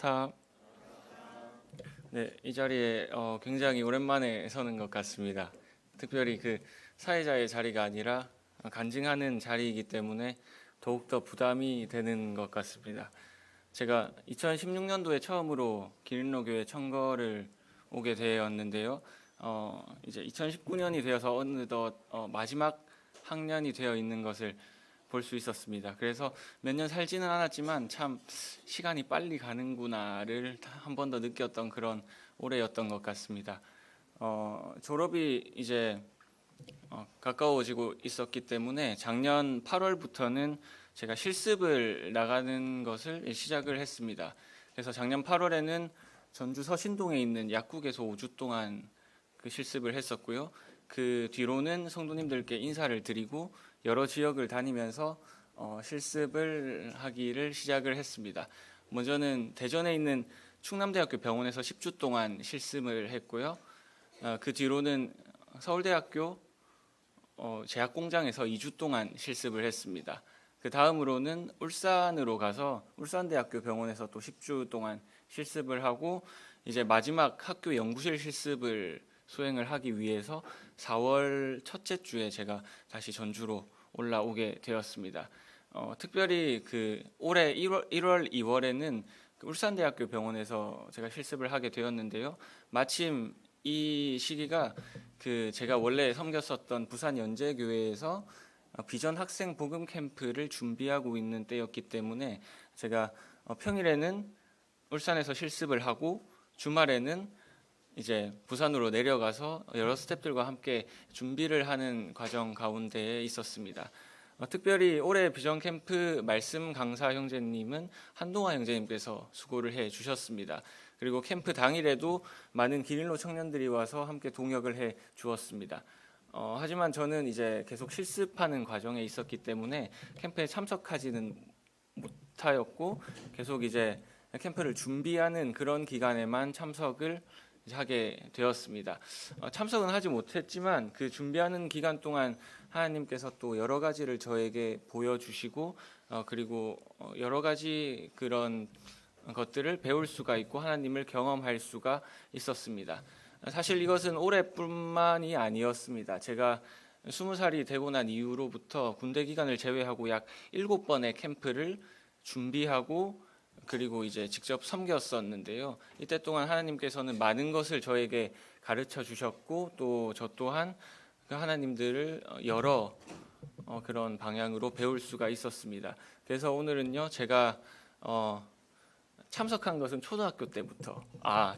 마라나타. 네, 이 자리에 굉장히 오랜만에 서는 것 같습니다. 특별히 그 사회자의 자리가 아니라 간증하는 자리이기 때문에 더욱더 부담이 되는 것 같습니다. 제가 2016년도에 처음으로 기린로교회 청거를 오게 되었는데요. 이제 2019년이 되어서 어느덧 마지막 학년이 되어 있는 것을 볼 수 있었습니다. 그래서 몇 년 살지는 않았지만 참 시간이 빨리 가는구나를 한 번 더 느꼈던 그런 올해였던 것 같습니다. 졸업이 이제 가까워지고 있었기 때문에 작년 8월부터는 제가 실습을 나가는 것을 시작을 했습니다. 그래서 작년 8월에는 전주 서신동에 있는 약국에서 5주 동안 그 실습을 했었고요. 그 뒤로는 성도님들께 인사를 드리고 여러 지역을 다니면서 실습을 하기를 시작을 했습니다. 먼저는 대전에 있는 충남대학교 병원에서 10주 동안 실습을 했고요. 그 뒤로는 서울대학교 제약공장에서 2주 동안 실습을 했습니다. 그 다음으로는 울산으로 가서 울산대학교 병원에서 또 10주 동안 실습을 하고 이제 마지막 학교 연구실 실습을 수행을 하기 위해서 4월 첫째 주에 제가 다시 전주로 올라오게 되었습니다. 특별히 그 올해 1월 2월에는 울산대학교 병원에서 제가 실습을 하게 되었는데요. 마침 이 시기가 그 제가 원래 섬겼었던 부산 연제교회에서 비전 학생 복음 캠프를 준비하고 있는 때였기 때문에 제가 평일에는 울산에서 실습을 하고 주말에는 이제 부산으로 내려가서 여러 스태프들과 함께 준비를 하는 과정 가운데에 있었습니다. 특별히 올해 비전 캠프 말씀 강사 형제님은 한동화 형제님께서 수고를 해 주셨습니다. 그리고 캠프 당일에도 많은 기린로 청년들이 와서 함께 동역을 해 주었습니다. 하지만 저는 이제 계속 실습하는 과정에 있었기 때문에 캠프에 참석하지는 못하였고 계속 이제 캠프를 준비하는 그런 기간에만 참석을 하게 되었습니다. 참석은 하지 못했지만 그 준비하는 기간 동안 하나님께서 또 여러 가지를 저에게 보여주시고 그리고 여러 가지 그런 것들을 배울 수가 있고 하나님을 경험할 수가 있었습니다. 사실 이것은 올해뿐만이 아니었습니다. 제가 20살이 되고 난 이후로부터 군대 기간을 제외하고 약 7번의 캠프를 준비하고 그리고 이제 직접 섬겼었는데요. 이때 동안 하나님께서는 많은 것을 저에게 가르쳐 주셨고 또 저 또한 그 하나님들을 여러 그런 방향으로 배울 수가 있었습니다. 그래서 오늘은요, 제가 참석한 것은 초등학교 때부터,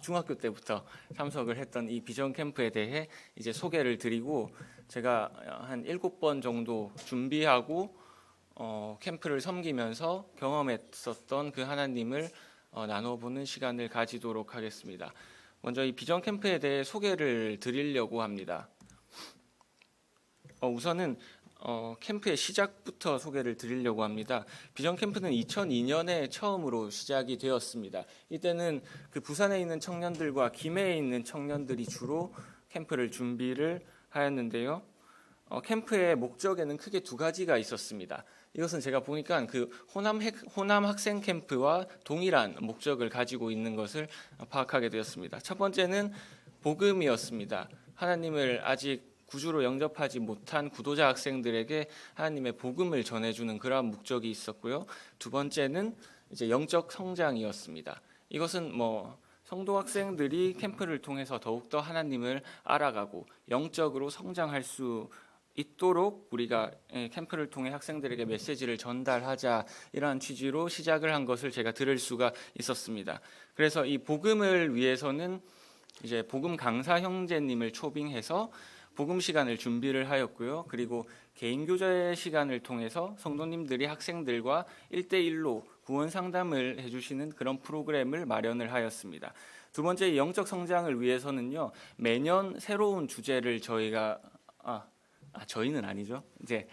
중학교 때부터 참석을 했던 이 비전 캠프에 대해 이제 소개를 드리고 제가 한 7번 정도 준비하고 캠프를 섬기면서 경험했었던 그 하나님을 나눠보는 시간을 가지도록 하겠습니다. 먼저 이 비전 캠프에 대해 소개를 드리려고 합니다. 우선은 캠프의 시작부터 소개를 드리려고 합니다. 비전 캠프는 2002년에 처음으로 시작이 되었습니다. 이때는 그 부산에 있는 청년들과 김해에 있는 청년들이 주로 캠프를 준비를 하였는데요. 캠프의 목적에는 크게 두 가지가 있었습니다. 이것은 제가 보니까 그 호남 학생 캠프와 동일한 목적을 가지고 있는 것을 파악하게 되었습니다. 첫 번째는 복음이었습니다. 하나님을 아직 구주로 영접하지 못한 구도자 학생들에게 하나님의 복음을 전해주는 그러한 목적이 있었고요. 두 번째는 이제 영적 성장이었습니다. 이것은 성도 학생들이 캠프를 통해서 더욱더 하나님을 알아가고 영적으로 성장할 수 있도록 우리가 캠프를 통해 학생들에게 메시지를 전달하자 이러한 취지로 시작을 한 것을 제가 들을 수가 있었습니다. 그래서 이 복음을 위해서는 이제 복음 강사 형제님을 초빙해서 복음 시간을 준비를 하였고요. 그리고 개인 교제 시간을 통해서 성도님들이 학생들과 1대1로 구원 상담을 해주시는 그런 프로그램을 마련을 하였습니다. 두 번째 영적 성장을 위해서는요, 매년 새로운 주제를 저희가 저희는 아니죠. 제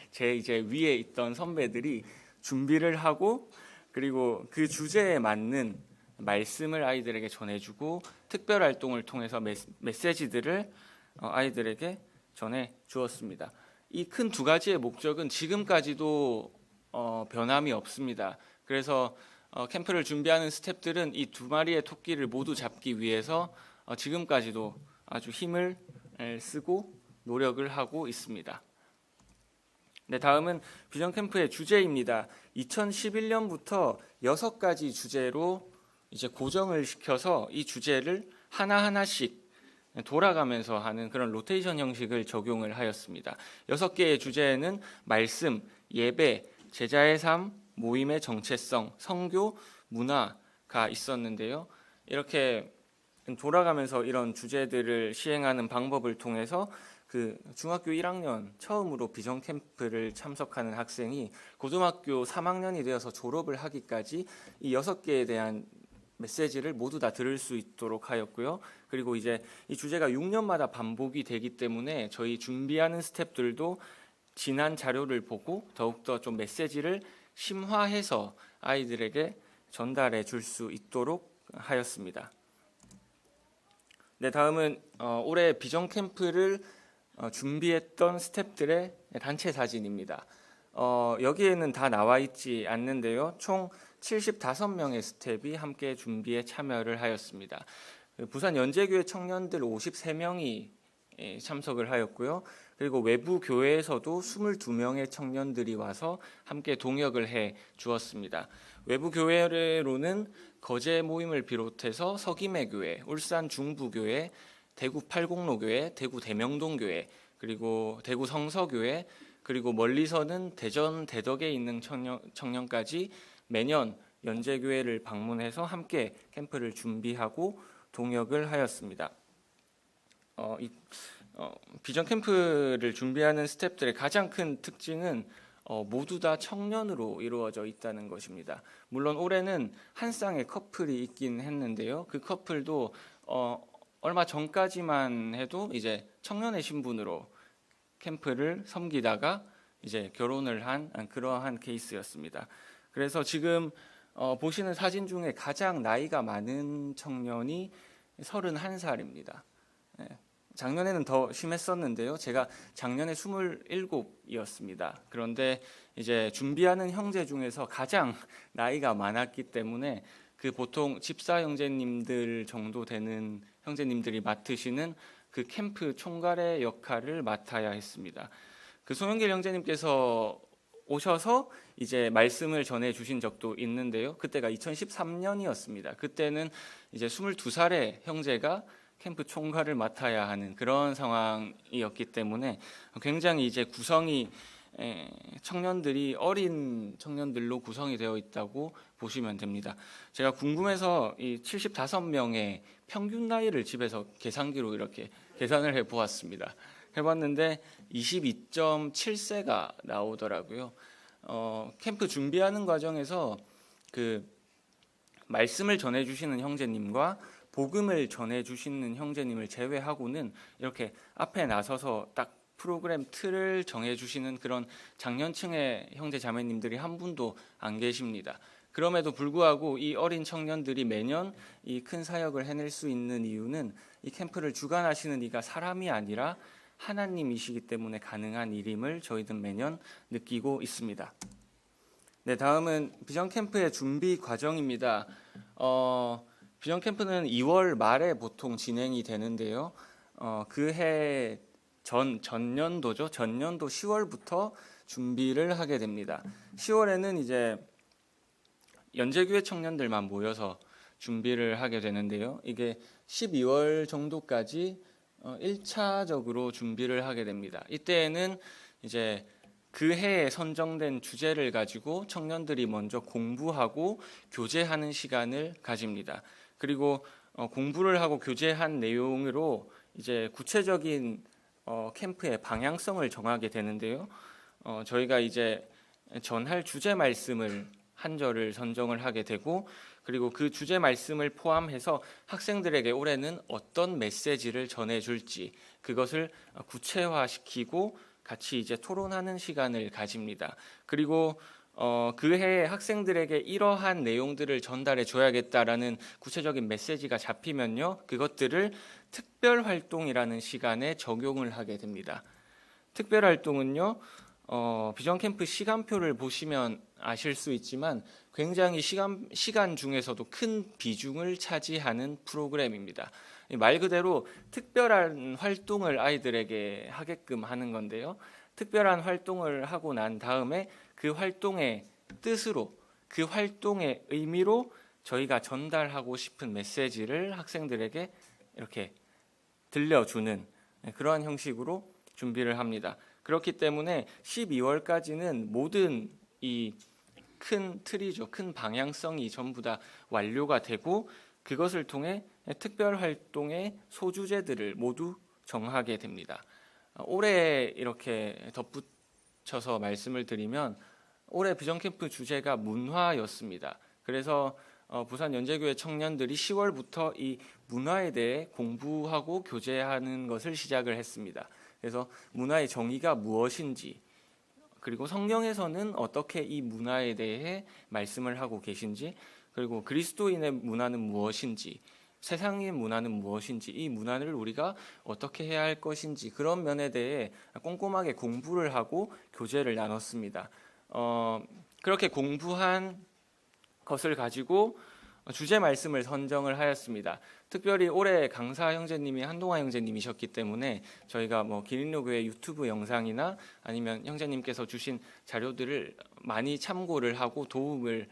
위에 있던 선배들이 준비를 하고 그리고 그 주제에 맞는 말씀을 아이들에게 전해주고 특별 활동을 통해서 메시지들을 아이들에게 전해 주었습니다. 이 큰 두 가지의 목적은 지금까지도 변함이 없습니다. 그래서 캠프를 준비하는 스태프들은 이 두 마리의 토끼를 모두 잡기 위해서 지금까지도 아주 힘을 쓰고 노력을 하고 있습니다. 네, 다음은 비전 캠프의 주제입니다. 2011년부터 6가지 주제로 이제 고정을 시켜서 이 주제를 하나하나씩 돌아가면서 하는 그런 로테이션 형식을 적용을 하였습니다. 6개의 주제에는 말씀, 예배, 제자의 삶, 모임의 정체성, 선교, 문화가 있었는데요. 이렇게 돌아가면서 이런 주제들을 시행하는 방법을 통해서 그 중학교 1학년 처음으로 비전 캠프를 참석하는 학생이 고등학교 3학년이 되어서 졸업을 하기까지 이 6개에 대한 메시지를 모두 다 들을 수 있도록 하였고요. 그리고 이제 이 주제가 6년마다 반복이 되기 때문에 저희 준비하는 스태프들도 지난 자료를 보고 더욱더 좀 메시지를 심화해서 아이들에게 전달해 줄 수 있도록 하였습니다. 네, 다음은 올해 비전 캠프를 준비했던 스태프들의 단체 사진입니다. 여기에는 다 나와 있지 않는데요. 총 75명의 스태프이 함께 준비에 참여를 하였습니다. 부산 연제교회 청년들 53명이 참석을 하였고요. 그리고 외부 교회에서도 22명의 청년들이 와서 함께 동역을 해 주었습니다. 외부 교회로는 거제 모임을 비롯해서 서김의 교회, 울산 중부교회, 대구 팔공로교회, 대구 대명동교회, 그리고 대구 성서교회, 그리고 멀리서는 대전 대덕에 있는 청년까지 매년 연제교회를 방문해서 함께 캠프를 준비하고 동역을 하였습니다. 비전 캠프를 준비하는 스태프들의 가장 큰 특징은 모두 다 청년으로 이루어져 있다는 것입니다. 물론 올해는 한 쌍의 커플이 있긴 했는데요. 그 커플도 얼마 전까지만 해도 이제 청년의 신분으로 캠프를 섬기다가 이제 결혼을 한 그러한 케이스였습니다. 그래서 지금 보시는 사진 중에 가장 나이가 많은 청년이 31살입니다. 작년에는 더 심했었는데요. 제가 작년에 27이었습니다. 그런데 이제 준비하는 형제 중에서 가장 나이가 많았기 때문에 그 보통 집사 형제님들 정도 되는 형제님들이 맡으시는 그 캠프 총괄의 역할을 맡아야 했습니다. 그 송영길 형제님께서 오셔서 이제 말씀을 전해 주신 적도 있는데요. 그때가 2013년이었습니다. 그때는 이제 22살의 형제가 캠프 총괄을 맡아야 하는 그런 상황이었기 때문에 굉장히 이제 구성이 청년들이 어린 청년들로 구성이 되어 있다고 보시면 됩니다. 제가 궁금해서 이 75명의 평균 나이를 집에서 계산기로 이렇게 계산을 해보았습니다. 해봤는데 22.7세가 나오더라고요. 캠프 준비하는 과정에서 그 말씀을 전해주시는 형제님과 복음을 전해주시는 형제님을 제외하고는 이렇게 앞에 나서서 딱 프로그램 틀을 정해주시는 그런 장년층의 형제 자매님들이 한 분도 안 계십니다. 그럼에도 불구하고 이 어린 청년들이 매년 이 큰 사역을 해낼 수 있는 이유는 이 캠프를 주관하시는 이가 사람이 아니라 하나님이시기 때문에 가능한 일임을 저희들 매년 느끼고 있습니다. 네, 다음은 비전 캠프의 준비 과정입니다. 비전 캠프는 2월 말에 보통 진행이 되는데요. 그해 전년도죠. 전년도 10월부터 준비를 하게 됩니다. 10월에는 이제 연제교회 청년들만 모여서 준비를 하게 되는데요. 이게 12월 정도까지 1차적으로 준비를 하게 됩니다. 이때에는 이제 그 해에 선정된 주제를 가지고 청년들이 먼저 공부하고 교제하는 시간을 가집니다. 그리고 공부를 하고 교제한 내용으로 이제 구체적인 캠프의 방향성을 정하게 되는데요. 저희가 이제 전할 주제 말씀을 한 절을 선정을 하게 되고 그리고 그 주제 말씀을 포함해서 학생들에게 올해는 어떤 메시지를 전해줄지 그것을 구체화시키고 같이 이제 토론하는 시간을 가집니다. 그리고 그 해에 학생들에게 이러한 내용들을 전달해 줘야겠다라는 구체적인 메시지가 잡히면요, 그것들을 특별 활동이라는 시간에 적용을 하게 됩니다. 특별 활동은요, 비전 캠프 시간표를 보시면 아실 수 있지만 굉장히 시간 중에서도 큰 비중을 차지하는 프로그램입니다. 말 그대로 특별한 활동을 아이들에게 하게끔 하는 건데요. 특별한 활동을 하고 난 다음에 그 활동의 뜻으로, 그 활동의 의미로 저희가 전달하고 싶은 메시지를 학생들에게 이렇게 들려주는 그러한 형식으로 준비를 합니다. 그렇기 때문에 12월까지는 모든 이 큰 틀이죠. 큰 방향성이 전부 다 완료가 되고 그것을 통해 특별 활동의 소주제들을 모두 정하게 됩니다. 올해 이렇게 덧붙여서 말씀을 드리면 올해 비전 캠프 주제가 문화였습니다. 그래서 부산 연제교회 청년들이 10월부터 이 문화에 대해 공부하고 교제하는 것을 시작을 했습니다. 그래서 문화의 정의가 무엇인지, 그리고 성경에서는 어떻게 이 문화에 대해 말씀을 하고 계신지, 그리고 그리스도인의 문화는 무엇인지, 세상의 문화는 무엇인지, 이 문화를 우리가 어떻게 해야 할 것인지, 그런 면에 대해 꼼꼼하게 공부를 하고 교제를 나눴습니다. 그렇게 공부한 것을 가지고 주제 말씀을 선정을 하였습니다. 특별히 올해 강사 형제님이 한동환 형제님이셨기 때문에 저희가 기린로교회 유튜브 영상이나 아니면 형제님께서 주신 자료들을 많이 참고를 하고 도움을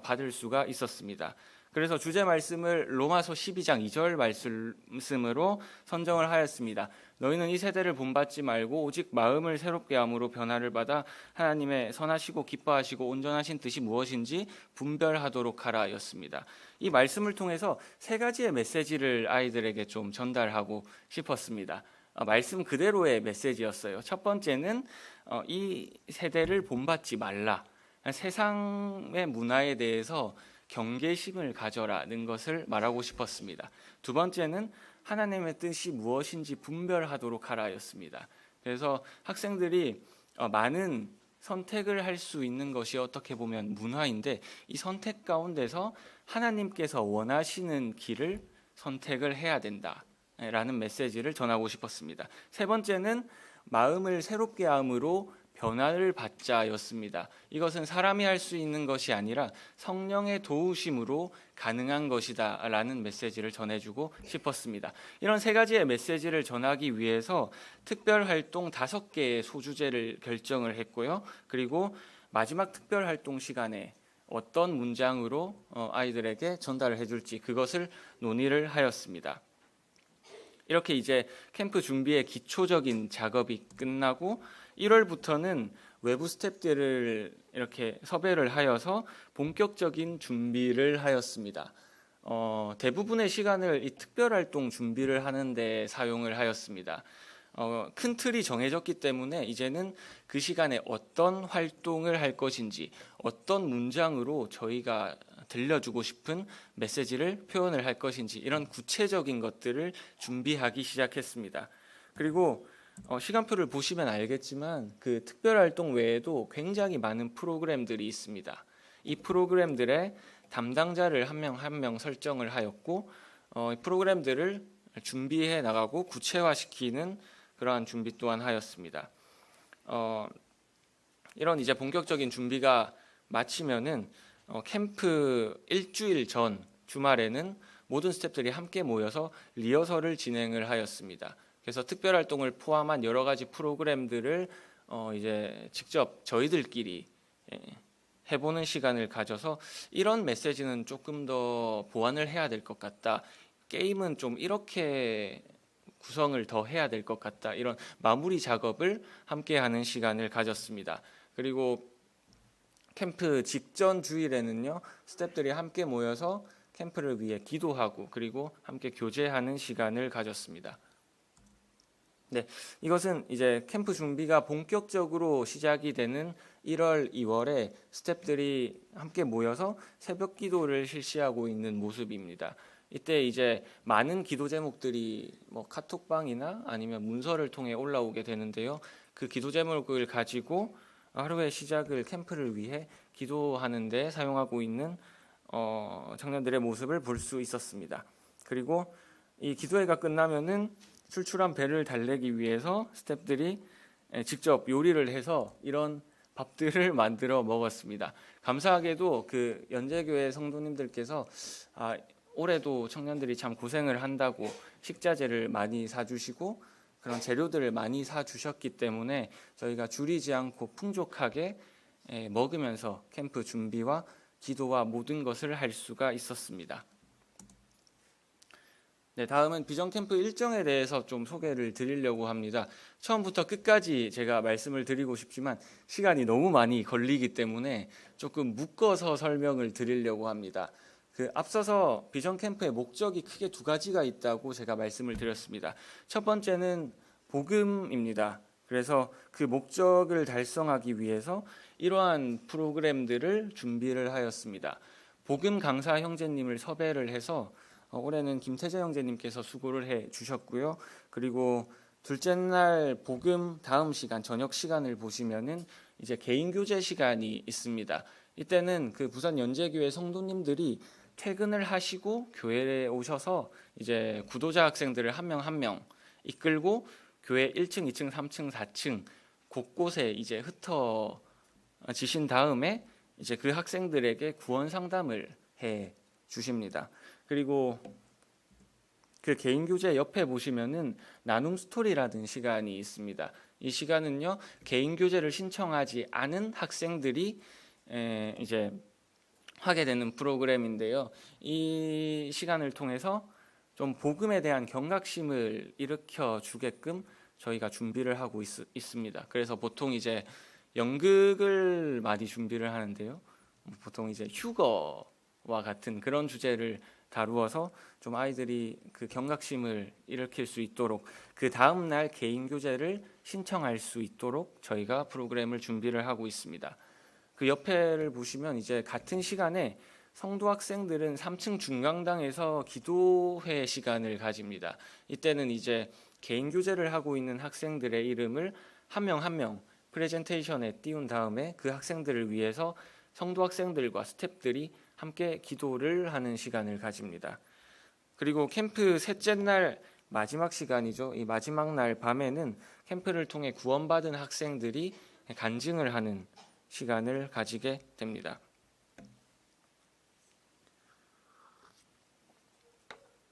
받을 수가 있었습니다. 그래서 주제 말씀을 로마서 12장 2절 말씀으로 선정을 하였습니다. 너희는 이 세대를 본받지 말고 오직 마음을 새롭게 함으로 변화를 받아 하나님의 선하시고 기뻐하시고 온전하신 뜻이 무엇인지 분별하도록 하라 였습니다. 이 말씀을 통해서 세 가지의 메시지를 아이들에게 좀 전달하고 싶었습니다. 말씀 그대로의 메시지였어요. 첫 번째는 이 세대를 본받지 말라. 세상의 문화에 대해서 경계심을 가져라는 것을 말하고 싶었습니다. 두 번째는 하나님의 뜻이 무엇인지 분별하도록 하라였습니다. 그래서 학생들이 많은 선택을 할 수 있는 것이 어떻게 보면 문화인데 이 선택 가운데서 하나님께서 원하시는 길을 선택을 해야 된다라는 메시지를 전하고 싶었습니다. 세 번째는 마음을 새롭게 함으로 변화를 받자였습니다. 이것은 사람이 할 수 있는 것이 아니라 성령의 도우심으로 가능한 것이다 라는 메시지를 전해주고 싶었습니다. 이런 세 가지의 메시지를 전하기 위해서 특별활동 5개의 소주제를 결정을 했고요. 그리고 마지막 특별활동 시간에 어떤 문장으로 아이들에게 전달을 해줄지 그것을 논의를 하였습니다. 이렇게 이제 캠프 준비의 기초적인 작업이 끝나고 1월부터는 외부 스태프들을 이렇게 섭외를 하여서 본격적인 준비를 하였습니다. 대부분의 시간을 이 특별활동 준비를 하는데 사용을 하였습니다. 큰 틀이 정해졌기 때문에 이제는 그 시간에 어떤 활동을 할 것인지, 어떤 문장으로 저희가 들려주고 싶은 메시지를 표현을 할 것인지 이런 구체적인 것들을 준비하기 시작했습니다. 그리고 시간표를 보시면 알겠지만 그 특별활동 외에도 굉장히 많은 프로그램들이 있습니다. 이 프로그램들의 담당자를 한 명 한 명 설정을 하였고 이 프로그램들을 준비해 나가고 구체화시키는 그러한 준비 또한 하였습니다. 이런 이제 본격적인 준비가 마치면은 캠프 일주일 전 주말에는 모든 스태프들이 함께 모여서 리허설을 진행을 하였습니다. 그래서 특별활동을 포함한 여러 가지 프로그램들을 이제 직접 저희들끼리 해보는 시간을 가져서 이런 메시지는 조금 더 보완을 해야 될 것 같다. 게임은 좀 이렇게 구성을 더 해야 될 것 같다. 이런 마무리 작업을 함께하는 시간을 가졌습니다. 그리고 캠프 직전 주일에는요, 스태프들이 함께 모여서 캠프를 위해 기도하고 그리고 함께 교제하는 시간을 가졌습니다. 네, 이것은 이제 캠프 준비가 본격적으로 시작이 되는 1월, 2월에 스태프들이 함께 모여서 새벽 기도를 실시하고 있는 모습입니다. 이때 이제 많은 기도 제목들이 카톡방이나 아니면 문서를 통해 올라오게 되는데요. 그 기도 제목을 가지고 하루의 시작을 캠프를 위해 기도하는 데 사용하고 있는 청년들의 모습을 볼 수 있었습니다. 그리고 이 기도회가 끝나면은 출출한 배를 달래기 위해서 스태프들이 직접 요리를 해서 이런 밥들을 만들어 먹었습니다. 감사하게도 그 연제교회 성도님들께서 올해도 청년들이 참 고생을 한다고 식자재를 많이 사주시고 그런 재료들을 많이 사주셨기 때문에 저희가 줄이지 않고 풍족하게 먹으면서 캠프 준비와 기도와 모든 것을 할 수가 있었습니다. 네, 다음은 비전 캠프 일정에 대해서 좀 소개를 드리려고 합니다. 처음부터 끝까지 제가 말씀을 드리고 싶지만 시간이 너무 많이 걸리기 때문에 조금 묶어서 설명을 드리려고 합니다. 앞서서 비전 캠프의 목적이 크게 두 가지가 있다고 제가 말씀을 드렸습니다. 첫 번째는 복음입니다. 그래서 그 목적을 달성하기 위해서 이러한 프로그램들을 준비를 하였습니다. 복음 강사 형제님을 섭외를 해서 올해는 김태재 형제님께서 수고를 해 주셨고요. 그리고 둘째 날 복음 다음 시간 저녁 시간을 보시면은 이제 개인 교제 시간이 있습니다. 이때는 그 부산 연제교회 성도님들이 퇴근을 하시고 교회에 오셔서 이제 구도자 학생들을 한 명 한 명 이끌고 교회 1층, 2층, 3층, 4층 곳곳에 이제 흩어지신 다음에 이제 그 학생들에게 구원 상담을 해 주십니다. 그리고 그 개인 교재 옆에 보시면은 나눔 스토리라는 시간이 있습니다. 이 시간은요 개인 교재를 신청하지 않은 학생들이 이제 하게 되는 프로그램인데요. 이 시간을 통해서 좀 복음에 대한 경각심을 일으켜 주게끔 저희가 준비를 하고 있습니다. 그래서 보통 이제 연극을 많이 준비를 하는데요. 보통 이제 휴거와 같은 그런 주제를 다루어서 좀 아이들이 그 경각심을 일으킬 수 있도록 그 다음 날 개인 교재를 신청할 수 있도록 저희가 프로그램을 준비를 하고 있습니다. 그 옆에를 보시면 이제 같은 시간에 성도 학생들은 3층 중강당에서 기도회 시간을 가집니다. 이때는 이제 개인 교재를 하고 있는 학생들의 이름을 한 명 한 명 프레젠테이션에 띄운 다음에 그 학생들을 위해서 성도 학생들과 스태프들이 함께 기도를 하는 시간을 가집니다. 그리고 캠프 셋째 날 마지막 시간이죠. 이 마지막 날 밤에는 캠프를 통해 구원받은 학생들이 간증을 하는 시간을 가지게 됩니다.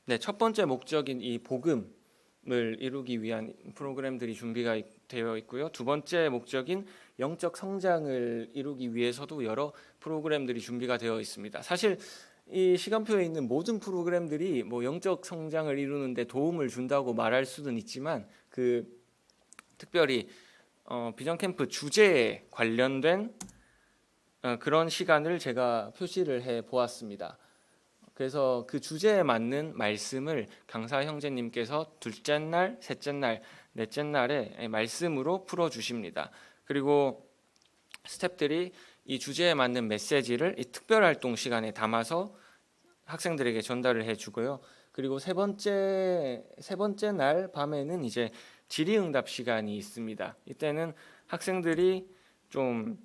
네, 첫 번째 목적인 이 복음을 이루기 위한 프로그램들이 준비가 되어 있고요. 두 번째 목적인 영적 성장을 이루기 위해서도 여러 프로그램들이 준비가 되어 있습니다. 사실 이 시간표에 있는 모든 프로그램들이 뭐 영적 성장을 이루는데 도움을 준다고 말할 수는 있지만 특별히 비전 캠프 주제에 관련된 그런 시간을 제가 표시를 해 보았습니다. 그래서 그 주제에 맞는 말씀을 강사 형제님께서 둘째 날, 셋째 날, 넷째 날에 말씀으로 풀어주십니다. 그리고 스태프들이 이 주제에 맞는 메시지를 이 특별활동 시간에 담아서 학생들에게 전달을 해주고요. 그리고 세 번째 날 밤에는 이제 질의응답 시간이 있습니다. 이때는 학생들이 좀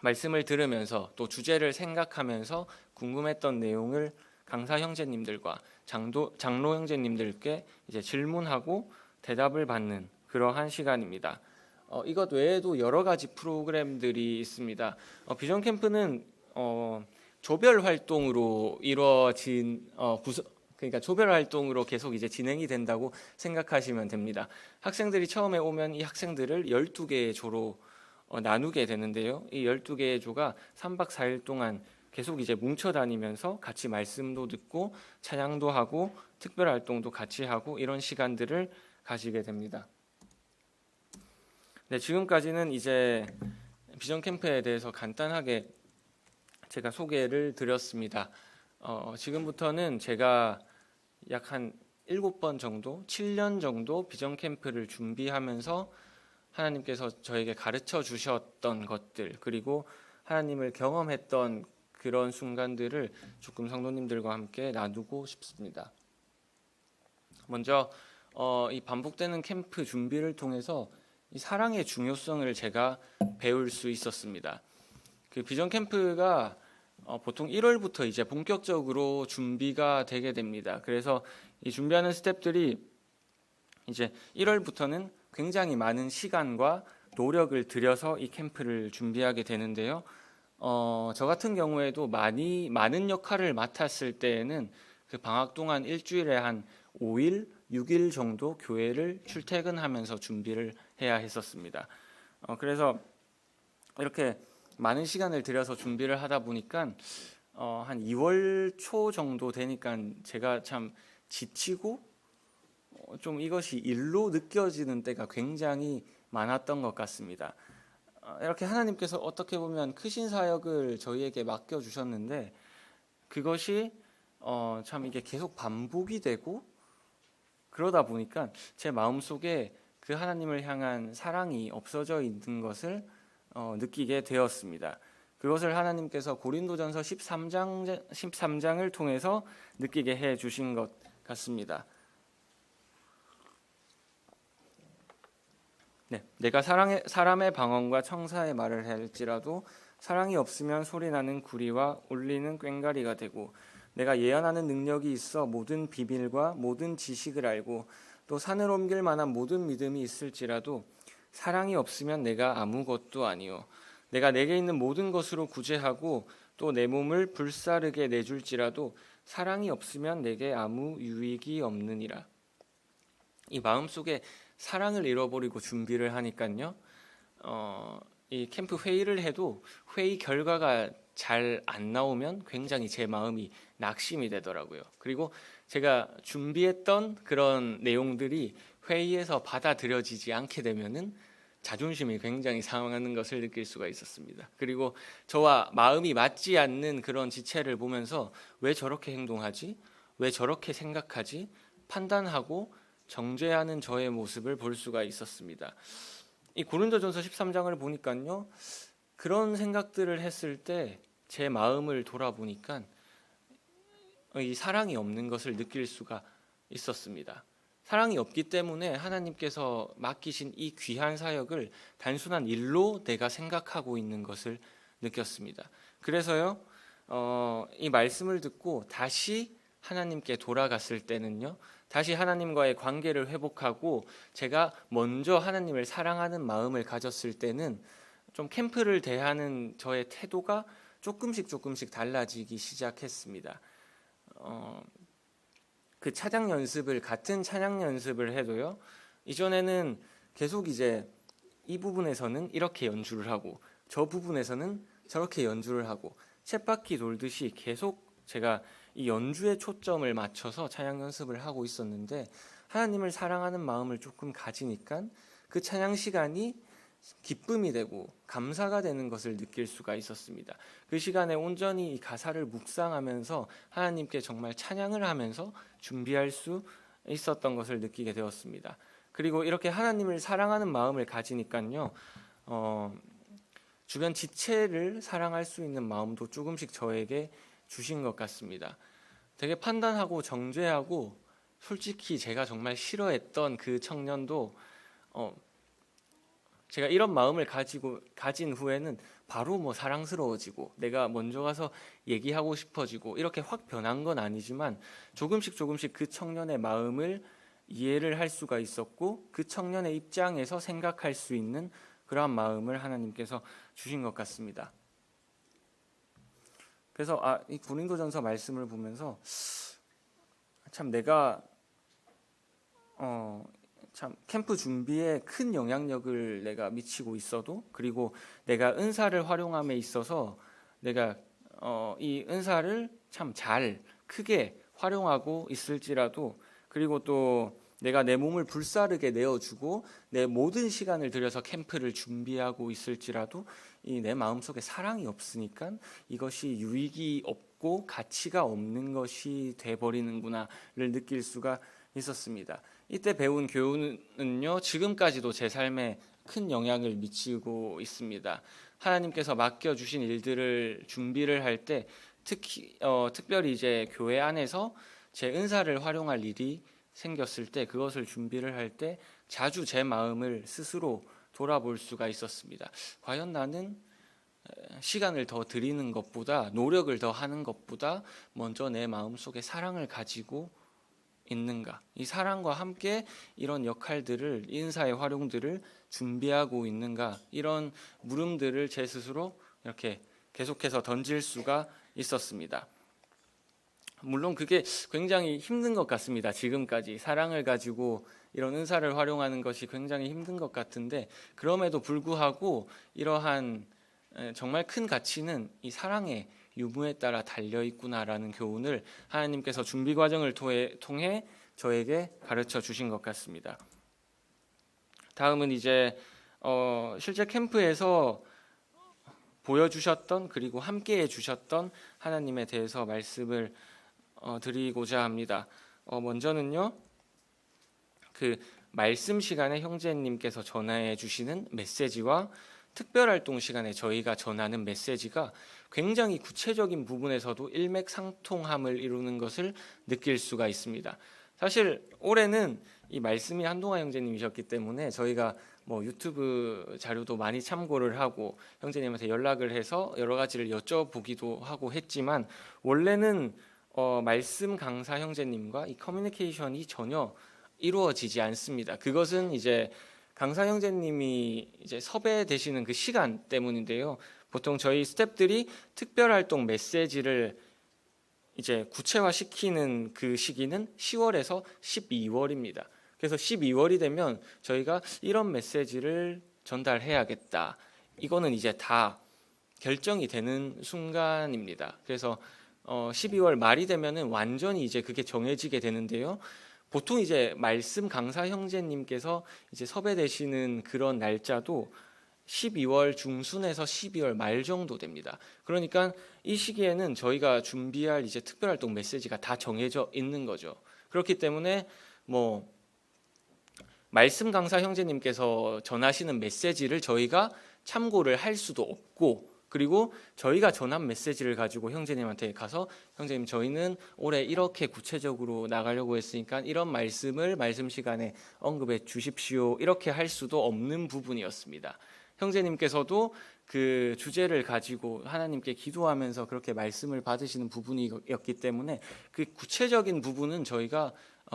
말씀을 들으면서 또 주제를 생각하면서 궁금했던 내용을 강사 형제님들과 장로 형제님들께 이제 질문하고 대답을 받는 그러한 시간입니다. 이것 외에도 여러 가지 프로그램들이 있습니다. 비전 캠프는 조별 활동으로 이루어진 그러니까 조별 활동으로 계속 이제 진행이 된다고 생각하시면 됩니다. 학생들이 처음에 오면 이 학생들을 12개의 조로 나누게 되는데요. 이 12개의 조가 3박 4일 동안 계속 이제 뭉쳐 다니면서 같이 말씀도 듣고 찬양도 하고 특별 활동도 같이 하고 이런 시간들을 가지게 됩니다. 네, 지금까지는 이제 비전 캠프에 대해서 간단하게 제가 소개를 드렸습니다. 지금부터는 제가 약 한 7번 정도, 7년 정도 비전 캠프를 준비하면서 하나님께서 저에게 가르쳐 주셨던 것들, 그리고 하나님을 경험했던 그런 순간들을 조금 성도님들과 함께 나누고 싶습니다. 먼저 이 반복되는 캠프 준비를 통해서 이 사랑의 중요성을 제가 배울 수 있었습니다. 그 비전 캠프가 보통 1월부터 이제 본격적으로 준비가 되게 됩니다. 그래서 이 준비하는 스태프들이 이제 1월부터는 굉장히 많은 시간과 노력을 들여서 이 캠프를 준비하게 되는데요. 저 같은 경우에도 많은 역할을 맡았을 때에는 그 방학 동안 일주일에 한 5일, 6일 정도 교회를 출퇴근하면서 준비를 해야 했었습니다. 그래서 이렇게 많은 시간을 들여서 준비를 하다 보니까 한 2월 초 정도 되니까 제가 참 지치고 좀 이것이 일로 느껴지는 때가 굉장히 많았던 것 같습니다. 이렇게 하나님께서 어떻게 보면 크신 사역을 저희에게 맡겨주셨는데 그것이 참 이게 계속 반복이 되고 그러다 보니까 제 마음속에 그 하나님을 향한 사랑이 없어져 있는 것을 느끼게 되었습니다. 그것을 하나님께서 고린도전서 13장을 통해서 느끼게 해 주신 것 같습니다. 네, 내가 사람의 방언과 청사의 말을 할지라도 사랑이 없으면 소리나는 구리와 울리는 꽹과리가 되고 내가 예언하는 능력이 있어 모든 비밀과 모든 지식을 알고 또 산을 옮길 만한 모든 믿음이 있을지라도 사랑이 없으면 내가 아무것도 아니요 내가 내게 있는 모든 것으로 구제하고 또 내 몸을 불사르게 내줄지라도 사랑이 없으면 내게 아무 유익이 없느니라. 이 마음속에 사랑을 잃어버리고 준비를 하니까요. 이 캠프 회의를 해도 회의 결과가 잘 안 나오면 굉장히 제 마음이 낙심이 되더라고요. 그리고 제가 준비했던 그런 내용들이 회의에서 받아들여지지 않게 되면은 자존심이 굉장히 상하는 것을 느낄 수가 있었습니다. 그리고 저와 마음이 맞지 않는 그런 지체를 보면서 왜 저렇게 행동하지? 왜 저렇게 생각하지? 판단하고 정죄하는 저의 모습을 볼 수가 있었습니다. 이 고린도전서 13장을 보니까요. 그런 생각들을 했을 때 제 마음을 돌아보니까 이 사랑이 없는 것을 느낄 수가 있었습니다. 사랑이 없기 때문에 하나님께서 맡기신 이 귀한 사역을 단순한 일로 내가 생각하고 있는 것을 느꼈습니다. 그래서요, 이 말씀을 듣고 다시 하나님께 돌아갔을 때는요, 다시 하나님과의 관계를 회복하고 제가 먼저 하나님을 사랑하는 마음을 가졌을 때는 좀 캠프를 대하는 저의 태도가 조금씩 달라지기 시작했습니다. 그 같은 찬양 연습을 해도요. 이전에는 계속 이제 이 부분에서는 이렇게 연주를 하고 저 부분에서는 저렇게 연주를 하고 쳇바퀴 돌듯이 계속 제가 이 연주에 초점을 맞춰서 찬양 연습을 하고 있었는데 하나님을 사랑하는 마음을 조금 가지니까 그 찬양 시간이 기쁨이 되고 감사가 되는 것을 느낄 수가 있었습니다. 그 시간에 온전히 이 가사를 묵상하면서 하나님께 정말 찬양을 하면서 준비할 수 있었던 것을 느끼게 되었습니다. 그리고 이렇게 하나님을 사랑하는 마음을 가지니까요, 주변 지체를 사랑할 수 있는 마음도 조금씩 저에게 주신 것 같습니다. 되게 판단하고 정죄하고 솔직히 제가 정말 싫어했던 그 청년도 제가 이런 마음을 가진 후에는 바로 사랑스러워지고 내가 먼저 가서 얘기하고 싶어지고 이렇게 확 변한 건 아니지만 조금씩 그 청년의 마음을 이해를 할 수가 있었고 그 청년의 입장에서 생각할 수 있는 그러한 마음을 하나님께서 주신 것 같습니다. 그래서 이 고린도전서 말씀을 보면서 참 내가 참 캠프 준비에 큰 영향력을 내가 미치고 있어도 그리고 내가 은사를 활용함에 있어서 내가 이 은사를 참 잘 크게 활용하고 있을지라도 그리고 또 내가 내 몸을 불사르게 내어주고 내 모든 시간을 들여서 캠프를 준비하고 있을지라도 이 내 마음속에 사랑이 없으니까 이것이 유익이 없고 가치가 없는 것이 돼버리는구나를 느낄 수가 있었습니다. 이때 배운 교훈은요, 지금까지도 제 삶에 큰 영향을 미치고 있습니다. 하나님께서 맡겨주신 일들을 준비를 할 때 특별히 이제 교회 안에서 제 은사를 활용할 일이 생겼을 때 그것을 준비를 할 때 자주 제 마음을 스스로 돌아볼 수가 있었습니다. 과연 나는 시간을 더 드리는 것보다 노력을 더 하는 것보다 먼저 내 마음속에 사랑을 가지고 있는가? 이 사랑과 함께 이런 역할들을, 이 은사의 활용들을 준비하고 있는가? 이런 물음들을 제 스스로 이렇게 계속해서 던질 수가 있었습니다. 물론 그게 굉장히 힘든 것 같습니다. 지금까지 사랑을 가지고 이런 은사를 활용하는 것이 굉장히 힘든 것 같은데, 그럼에도 불구하고 이러한 정말 큰 가치는 이 사랑의 유무에 따라 달려 있구나라는 교훈을 하나님께서 준비 과정을 통해 저에게 가르쳐 주신 것 같습니다. 다음은 이제 실제 캠프에서 보여주셨던, 그리고 함께해 주셨던 하나님에 대해서 말씀을 드리고자 합니다. 먼저는요, 그 말씀 시간에 형제님께서 전해 주시는 메시지와 특별활동 시간에 저희가 전하는 메시지가 굉장히 구체적인 부분에서도 일맥상통함을 이루는 것을 느낄 수가 있습니다. 사실 올해는 이 말씀이 한동아 형제님이셨기 때문에 저희가 뭐 유튜브 자료도 많이 참고를 하고 형제님한테 연락을 해서 여러 가지를 여쭤보기도 하고 했지만, 원래는 말씀 강사 형제님과 이 커뮤니케이션이 전혀 이루어지지 않습니다. 그것은 이제 강사 형제님이 이제 섭외되시는 그 시간 때문인데요. 보통 저희 스태프들이 특별활동 메시지를 이제 구체화시키는 그 시기는 10월에서 12월입니다. 그래서 12월이 되면 저희가 이런 메시지를 전달해야겠다, 이거는 이제 다 결정이 되는 순간입니다. 그래서 12월 말이 되면은 완전히 이제 그게 정해지게 되는데요. 보통 이제 말씀 강사 형제님께서 이제 섭외되시는 그런 날짜도 12월 중순에서 12월 말 정도 됩니다. 그러니까 이 시기에는 저희가 준비할 이제 특별활동 메시지가 다 정해져 있는 거죠. 그렇기 때문에 뭐 말씀 강사 형제님께서 전하시는 메시지를 저희가 참고를 할 수도 없고, 그리고 저희가 전한 메시지를 가지고 형제님한테 가서 형제님 저희는 올해 이렇게 구체적으로 나가려고 했으니까 이런 말씀을 말씀 시간에 언급해 주십시오, 이렇게 할 수도 없는 부분이었습니다. 형제님께서도 그 주제를 가지고 하나님께 기도하면서 그렇게 말씀을 받으시는 부분이었기 때문에 그 구체적인 부분은 저희가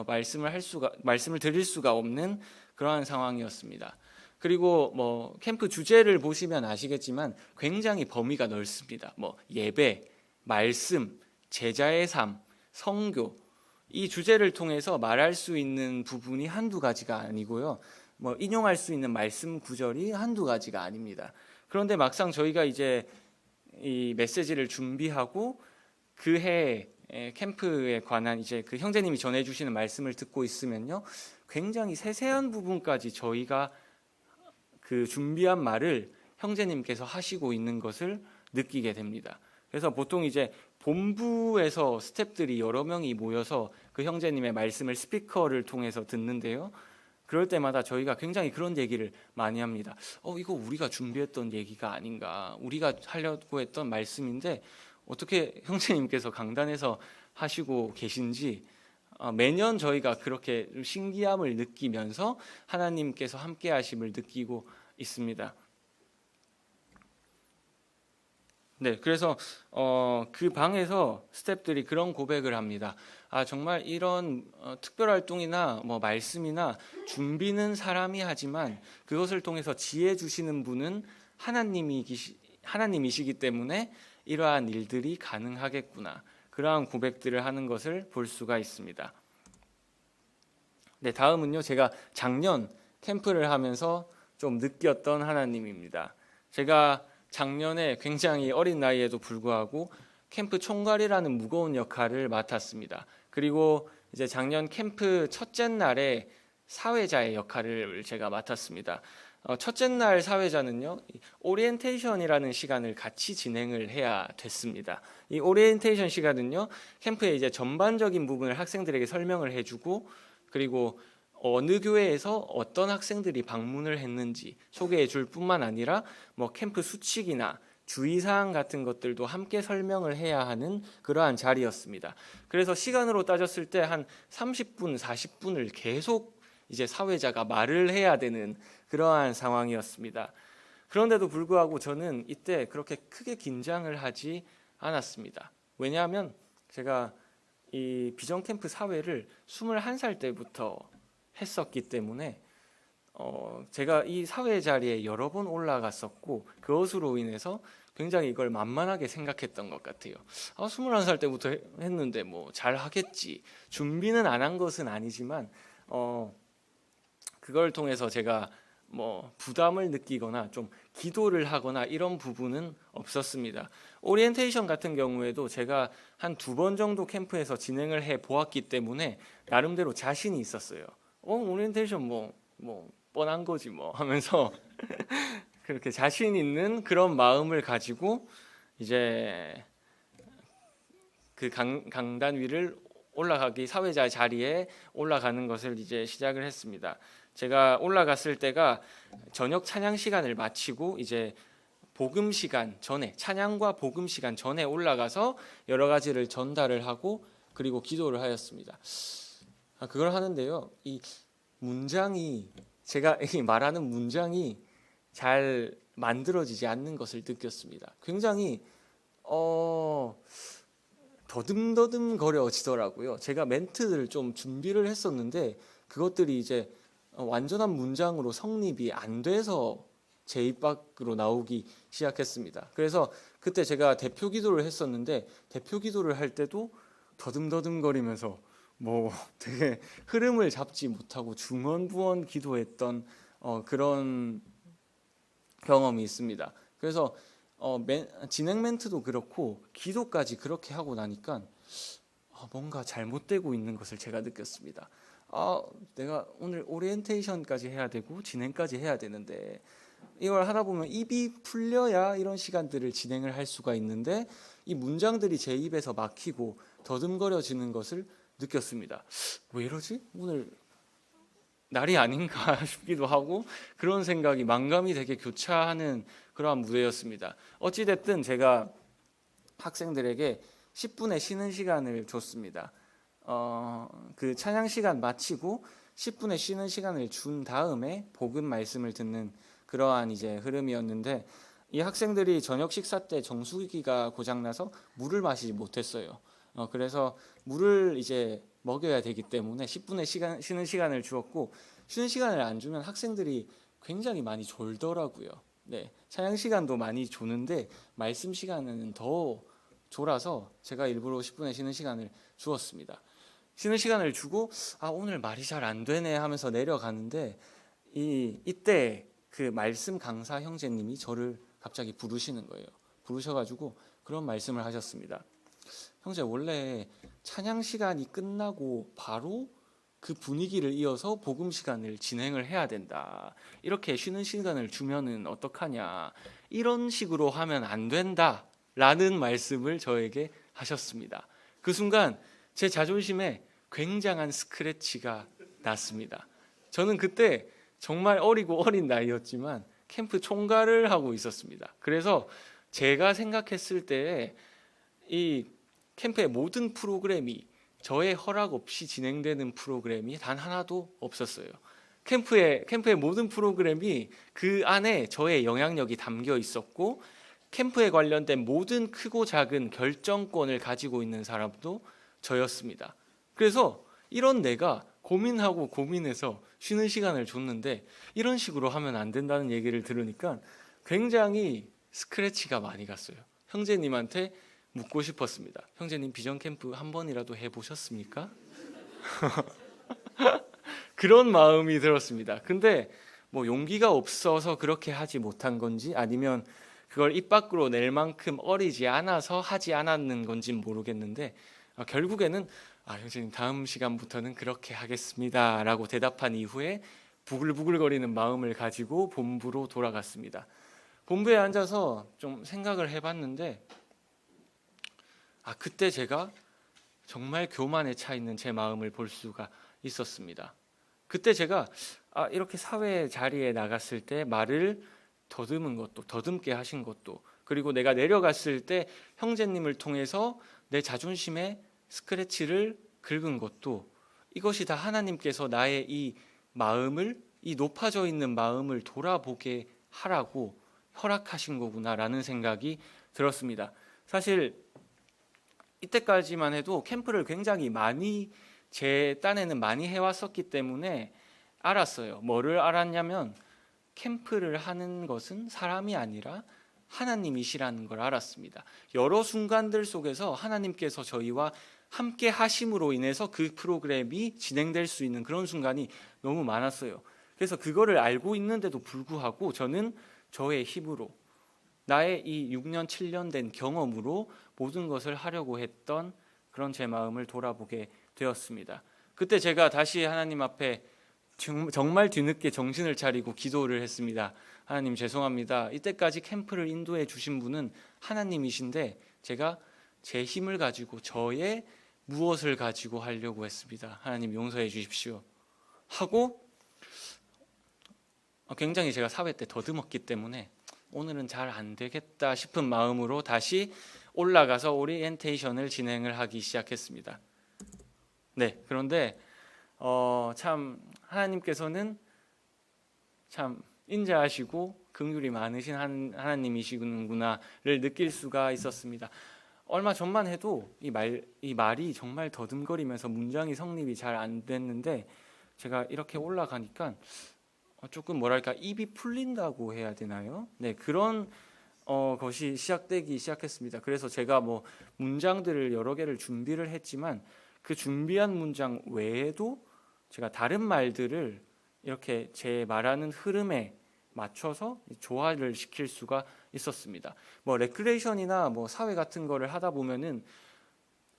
말씀을 드릴 수가 없는 그러한 상황이었습니다. 그리고 뭐 캠프 주제를 보시면 아시겠지만 굉장히 범위가 넓습니다. 뭐 예배, 말씀, 제자의 삶, 선교, 이 주제를 통해서 말할 수 있는 부분이 한두 가지가 아니고요. 뭐 인용할 수 있는 말씀 구절이 한두 가지가 아닙니다. 그런데 막상 저희가 이제 이 메시지를 준비하고 그 해 캠프에 관한 이제 그 형제님이 전해주시는 말씀을 듣고 있으면요, 굉장히 세세한 부분까지 저희가 그 준비한 말을 형제님께서 하시고 있는 것을 느끼게 됩니다. 그래서 보통 이제 본부에서 스태프들이 여러 명이 모여서 그 형제님의 말씀을 스피커를 통해서 듣는데요, 그럴 때마다 저희가 굉장히 그런 얘기를 많이 합니다. 이거 우리가 준비했던 얘기가 아닌가, 우리가 하려고 했던 말씀인데 어떻게 형제님께서 강단에서 하시고 계신지 매년 저희가 그렇게 신기함을 느끼면서 하나님께서 함께 하심을 느끼고 있습니다. 네, 그래서 그 방에서 스태프들이 그런 고백을 합니다. 정말 이런 특별활동이나 뭐 말씀이나 준비는 사람이 하지만 그것을 통해서 지혜 주시는 분은 하나님이시기 때문에 이러한 일들이 가능하겠구나, 그러한 고백들을 하는 것을 볼 수가 있습니다. 네, 다음은요, 제가 작년 캠프를 하면서 좀 느꼈던 하나님입니다. 제가 작년에 굉장히 어린 나이에도 불구하고 캠프 총괄이라는 무거운 역할을 맡았습니다. 그리고 이제 작년 캠프 첫째 날에 사회자의 역할을 제가 맡았습니다. 첫째 날 사회자는요, 오리엔테이션이라는 시간을 같이 진행을 해야 됐습니다. 이 오리엔테이션 시간은요, 캠프의 이제 전반적인 부분을 학생들에게 설명을 해주고, 그리고 어느 교회에서 어떤 학생들이 방문을 했는지 소개해 줄 뿐만 아니라 뭐 캠프 수칙이나 주의사항 같은 것들도 함께 설명을 해야 하는 그러한 자리였습니다. 그래서 시간으로 따졌을 때 한 30분, 40분을 계속 이제 사회자가 말을 해야 되는 그러한 상황이었습니다. 그런데도 불구하고 저는 이때 그렇게 크게 긴장을 하지 않았습니다. 왜냐하면 제가 이 비전 캠프 사회를 21살 때부터 했었기 때문에 제가 이 사회 자리에 여러 번 올라갔었고 그것으로 인해서 굉장히 이걸 만만하게 생각했던 것 같아요. 21살 때부터 했는데 뭐 잘하겠지. 준비는 안 한 것은 아니지만 그걸 통해서 제가 뭐 부담을 느끼거나 좀 기도를 하거나 이런 부분은 없었습니다. 오리엔테이션 같은 경우에도 제가 한 2번 정도 캠프에서 진행을 해 보았기 때문에 나름대로 자신이 있었어요. 오리엔테이션 뭐 뻔한 거지 뭐 하면서 그렇게 자신 있는 그런 마음을 가지고 이제 그 강단 위를 올라가기 사회자 자리에 올라가는 것을 이제 시작을 했습니다. 제가 올라갔을 때가 저녁 찬양 시간을 마치고 이제 복음 시간 전에 찬양과 복음 시간 전에 올라가서 여러 가지를 전달을 하고 그리고 기도를 하였습니다. 그걸 하는데요. 이 문장이 제가 말하는 문장이 잘 만들어지지 않는 것을 느꼈습니다. 굉장히 더듬더듬 거려지더라고요. 제가 멘트를 좀 준비를 했었는데 그것들이 이제 완전한 문장으로 성립이 안 돼서 제 입 밖으로 나오기 시작했습니다. 그래서 그때 제가 대표 기도를 했었는데 대표 기도를 할 때도 더듬더듬거리면서 뭐 되게 흐름을 잡지 못하고 중언부언 기도했던 그런 경험이 있습니다. 그래서 진행 멘트도 그렇고 기도까지 그렇게 하고 나니까 뭔가 잘못되고 있는 것을 제가 느꼈습니다. 내가 오늘 오리엔테이션까지 해야 되고 진행까지 해야 되는데 이걸 하다 보면 입이 풀려야 이런 시간들을 진행을 할 수가 있는데 이 문장들이 제 입에서 막히고 더듬거려지는 것을 느꼈습니다. 왜 이러지? 오늘 날이 아닌가 싶기도 하고 그런 생각이 만감이 되게 교차하는 그러한 무대였습니다. 어찌됐든 제가 학생들에게 10분의 쉬는 시간을 줬습니다. 그 찬양 시간 마치고 10분의 쉬는 시간을 준 다음에 복음 말씀을 듣는 그러한 이제 흐름이었는데 이 학생들이 저녁 식사 때 정수기가 고장나서 물을 마시지 못했어요. 그래서 물을 이제 먹여야 되기 때문에 10분의 쉬는 시간을 주었고 쉬는 시간을 안 주면 학생들이 굉장히 많이 졸더라고요. 네, 찬양 시간도 많이 조는데 말씀 시간은 더 졸아서 제가 일부러 10분의 쉬는 시간을 주었습니다. 쉬는 시간을 주고 오늘 말이 잘 안 되네 하면서 내려가는데 이때 그 말씀 강사 형제님이 저를 갑자기 부르시는 거예요. 부르셔가지고 그런 말씀을 하셨습니다. 형제, 원래 찬양 시간이 끝나고 바로 그 분위기를 이어서 복음 시간을 진행을 해야 된다. 이렇게 쉬는 시간을 주면은 어떡하냐. 이런 식으로 하면 안 된다. 라는 말씀을 저에게 하셨습니다. 그 순간 제 자존심에 굉장한 스크래치가 났습니다. 저는 그때 정말 어리고 어린 나이였지만 캠프 총괄을 하고 있었습니다. 그래서 제가 생각했을 때 이 캠프의 모든 프로그램이 저의 허락 없이 진행되는 프로그램이 단 하나도 없었어요. 캠프의 모든 프로그램이 그 안에 저의 영향력이 담겨 있었고 캠프에 관련된 모든 크고 작은 결정권을 가지고 있는 사람도 저였습니다. 그래서 이런 내가 고민하고 고민해서 쉬는 시간을 줬는데 이런 식으로 하면 안 된다는 얘기를 들으니까 굉장히 스크래치가 많이 갔어요. 형제님한테 묻고 싶었습니다. 형제님, 비전 캠프 한 번이라도 해보셨습니까? 그런 마음이 들었습니다. 근데 뭐 용기가 없어서 그렇게 하지 못한 건지 아니면 그걸 입 밖으로 낼 만큼 어리지 않아서 하지 않았는 건지는 모르겠는데 결국에는 형제님 다음 시간부터는 그렇게 하겠습니다 라고 대답한 이후에 부글부글거리는 마음을 가지고 본부로 돌아갔습니다. 본부에 앉아서 좀 생각을 해봤는데 그때 제가 정말 교만에 차 있는 제 마음을 볼 수가 있었습니다. 그때 제가 이렇게 사회 자리에 나갔을 때 말을 더듬은 것도 더듬게 하신 것도 그리고 내가 내려갔을 때 형제님을 통해서 내 자존심에 스크래치를 긁은 것도 이것이 다 하나님께서 나의 이 마음을 이 높아져 있는 마음을 돌아보게 하라고 허락하신 거구나라는 생각이 들었습니다. 사실 이때까지만 해도 캠프를 굉장히 많이 제 딴에는 많이 해왔었기 때문에 알았어요. 뭐를 알았냐면 캠프를 하는 것은 사람이 아니라 하나님이시라는 걸 알았습니다. 여러 순간들 속에서 하나님께서 저희와 함께 하심으로 인해서 그 프로그램이 진행될 수 있는 그런 순간이 너무 많았어요. 그래서 그거를 알고 있는데도 불구하고 저는 저의 힘으로 나의 이 6년 7년 된 경험으로 모든 것을 하려고 했던 그런 제 마음을 돌아보게 되었습니다. 그때 제가 다시 하나님 앞에 정말 뒤늦게 정신을 차리고 기도를 했습니다. 하나님 죄송합니다. 이때까지 캠프를 인도해 주신 분은 하나님이신데 제가 제 힘을 가지고 저의 무엇을 가지고 하려고 했습니다. 하나님 용서해 주십시오. 하고 굉장히 제가 사회 때 더듬었기 때문에 오늘은 잘 안 되겠다 싶은 마음으로 다시 올라가서 오리엔테이션을 진행을 하기 시작했습니다. 네, 그런데 참 하나님께서는 참 인자하시고 긍휼이 많으신 하나님이시구나를 느낄 수가 있었습니다. 얼마 전만 해도 이 말이 정말 더듬거리면서 문장이 성립이 잘 안 됐는데 제가 이렇게 올라가니까 조금 뭐랄까 입이 풀린다고 해야 되나요? 네, 그런 것이 시작되기 시작했습니다. 그래서 제가 뭐 문장들을 여러 개를 준비를 했지만 그 준비한 문장 외에도 제가 다른 말들을 이렇게 제 말하는 흐름에 맞춰서 조화를 시킬 수가 있었습니다. 뭐 레크레이션이나 뭐 사회 같은 거를 하다 보면은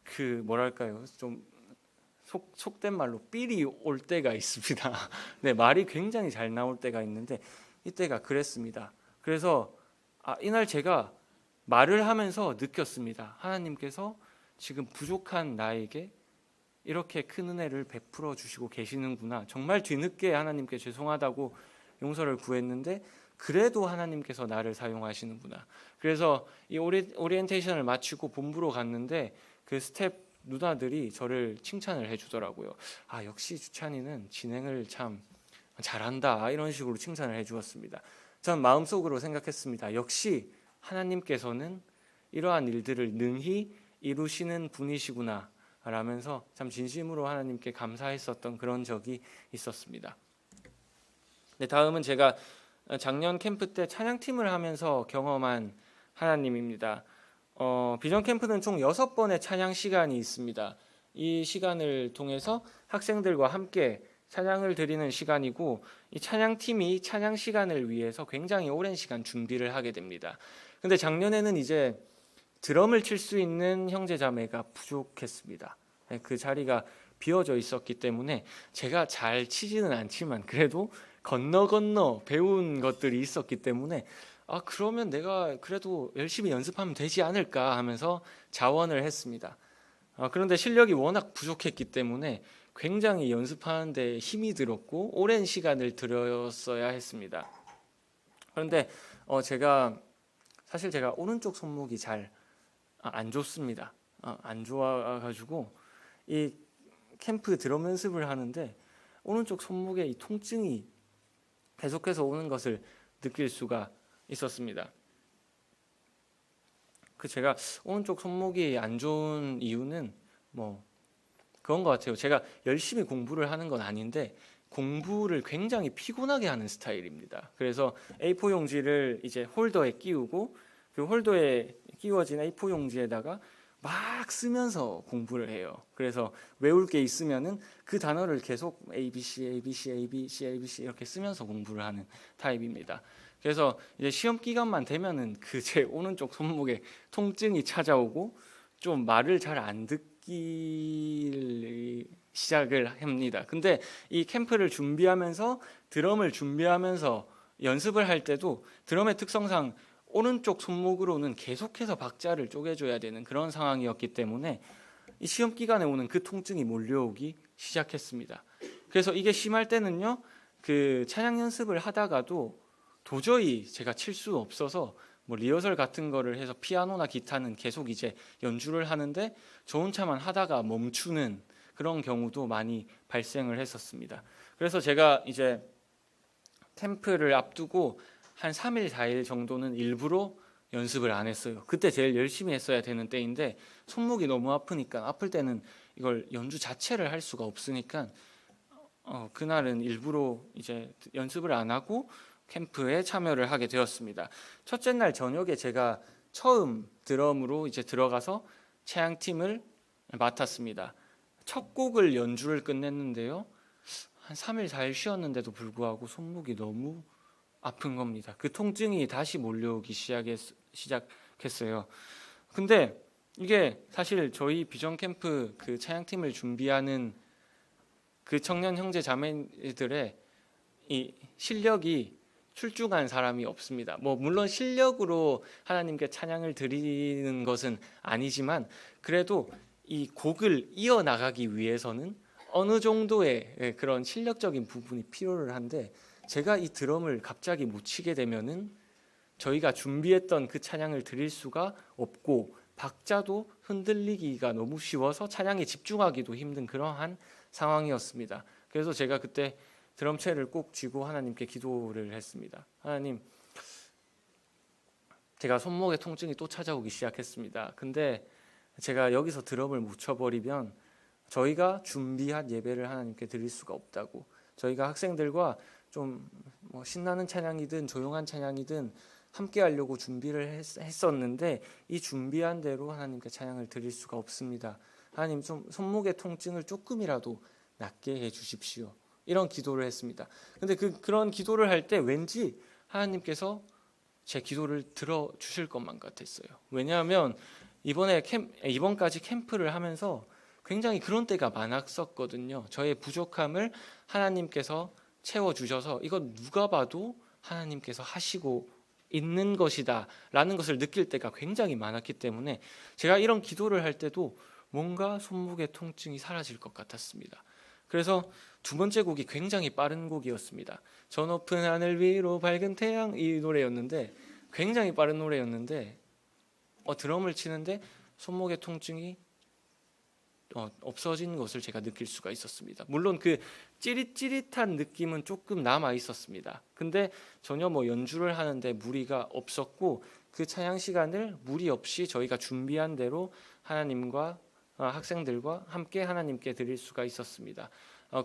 그 뭐랄까요, 좀 속된 말로 삘이 올 때가 있습니다. 네, 말이 굉장히 잘 나올 때가 있는데 이때가 그랬습니다. 그래서 이날 제가 말을 하면서 느꼈습니다. 하나님께서 지금 부족한 나에게 이렇게 큰 은혜를 베풀어 주시고 계시는구나. 정말 뒤늦게 하나님께 죄송하다고 용서를 구했는데 그래도 하나님께서 나를 사용하시는구나. 그래서 이 오리엔테이션을 마치고 본부로 갔는데 그 스텝 누나들이 저를 칭찬을 해주더라고요. 역시 주찬이는 진행을 참 잘한다, 이런 식으로 칭찬을 해주었습니다. 전 마음속으로 생각했습니다. 역시 하나님께서는 이러한 일들을 능히 이루시는 분이시구나 라면서 참 진심으로 하나님께 감사했었던 그런 적이 있었습니다. 네, 다음은 제가 작년 캠프 때 찬양팀을 하면서 경험한 하나님입니다. 비전 캠프는 총 6번의 찬양 시간이 있습니다. 이 시간을 통해서 학생들과 함께 찬양을 드리는 시간이고, 이 찬양팀이 찬양 시간을 위해서 굉장히 오랜 시간 준비를 하게 됩니다. 근데 작년에는 이제 드럼을 칠 수 있는 형제자매가 부족했습니다. 그 자리가 비어져 있었기 때문에 제가 잘 치지는 않지만 그래도 건너 배운 것들이 있었기 때문에 그러면 내가 그래도 열심히 연습하면 되지 않을까 하면서 자원을 했습니다. 그런데 실력이 워낙 부족했기 때문에 굉장히 연습하는 데 힘이 들었고 오랜 시간을 들였어야 했습니다. 그런데 사실 제가 오른쪽 손목이 잘 안 좋습니다. 안 좋아가지고 이 캠프 드럼 연습을 하는데 오른쪽 손목에 이 통증이 계속해서 오는 것을 느낄 수가 있었습니다. 제가 오른쪽 손목이 안 좋은 이유는 뭐 그런 것 같아요. 제가 열심히 공부를 하는 건 아닌데 공부를 굉장히 피곤하게 하는 스타일입니다. 그래서 A4 용지를 이제 홀더에 끼우고 그 홀더에 끼워진 A4 용지에다가 막 쓰면서 공부를 해요. 그래서 외울 게 있으면은 그 단어를 계속 ABC 이렇게 쓰면서 공부를 하는 타입입니다. 그래서 이제 시험 기간만 되면은 제 오른쪽 손목에 통증이 찾아오고 좀 말을 잘 안 듣기 시작을 합니다. 근데 이 캠프를 준비하면서 드럼을 준비하면서 연습을 할 때도 드럼의 특성상 오른쪽 손목으로는 계속해서 박자를 쪼개줘야 되는 그런 상황이었기 때문에 이 시험 기간에 오는 그 통증이 몰려오기 시작했습니다. 그래서 이게 심할 때는요, 그 찬양 연습을 하다가도 도저히 제가 칠 수 없어서 뭐 리허설 같은 거를 해서 피아노나 기타는 계속 이제 연주를 하는데 저 혼자만 하다가 멈추는 그런 경우도 많이 발생을 했었습니다. 그래서 제가 이제 캠프를 앞두고 한 3일, 4일 정도는 일부러 연습을 안 했어요. 그때 제일 열심히 했어야 되는 때인데 손목이 너무 아프니까, 아플 때는 이걸 연주 자체를 할 수가 없으니까 그날은 일부러 이제 연습을 안 하고 캠프에 참여를 하게 되었습니다. 첫째 날 저녁에 제가 처음 드럼으로 이제 들어가서 채양팀을 맡았습니다. 첫 곡을 연주를 끝냈는데요, 한 3일 4일 쉬었는데도 불구하고 손목이 너무 아픈 겁니다. 그 통증이 다시 몰려오기 시작했어요. 근데 이게 사실 저희 비전 캠프 그 찬양팀을 준비하는 그 청년 형제 자매들의 이 실력이 출중한 사람이 없습니다. 뭐 물론 실력으로 하나님께 찬양을 드리는 것은 아니지만, 그래도 이 곡을 이어나가기 위해서는 어느 정도의 그런 실력적인 부분이 필요를 한데, 제가 이 드럼을 갑자기 못 치게 되면은 저희가 준비했던 그 찬양을 드릴 수가 없고, 박자도 흔들리기가 너무 쉬워서 찬양에 집중하기도 힘든 그러한 상황이었습니다. 그래서 제가 그때 드럼체를 꼭 쥐고 하나님께 기도를 했습니다. 하나님, 제가 손목에 통증이 또 찾아오기 시작했습니다. 근데 제가 여기서 드럼을 못 쳐버리면 저희가 준비한 예배를 하나님께 드릴 수가 없다고, 저희가 학생들과 좀 뭐 신나는 찬양이든 조용한 찬양이든 함께 하려고 준비를 했었는데 이 준비한 대로 하나님께 찬양을 드릴 수가 없습니다. 하나님, 좀 손목의 통증을 조금이라도 낫게 해주십시오. 이런 기도를 했습니다. 근데 그런 기도를 할 때 왠지 하나님께서 제 기도를 들어주실 것만 같았어요. 왜냐하면 이번까지 캠프를 하면서 굉장히 그런 때가 많았었거든요. 저의 부족함을 하나님께서 채워주셔서 이건 누가 봐도 하나님께서 하시고 있는 것이다 라는 것을 느낄 때가 굉장히 많았기 때문에 제가 이런 기도를 할 때도 뭔가 손목의 통증이 사라질 것 같았습니다. 그래서 두 번째 곡이 굉장히 빠른 곡이었습니다. 저 높은 하늘 위로 밝은 태양, 이 노래였는데 굉장히 빠른 노래였는데 드럼을 치는데 손목의 통증이 없어진 것을 제가 느낄 수가 있었습니다. 물론 그 찌릿찌릿한 느낌은 조금 남아 있었습니다. 근데 전혀 연주를 하는데 무리가 없었고, 그 찬양 시간을 무리 없이 저희가 준비한 대로 하나님과 학생들과 함께 하나님께 드릴 수가 있었습니다.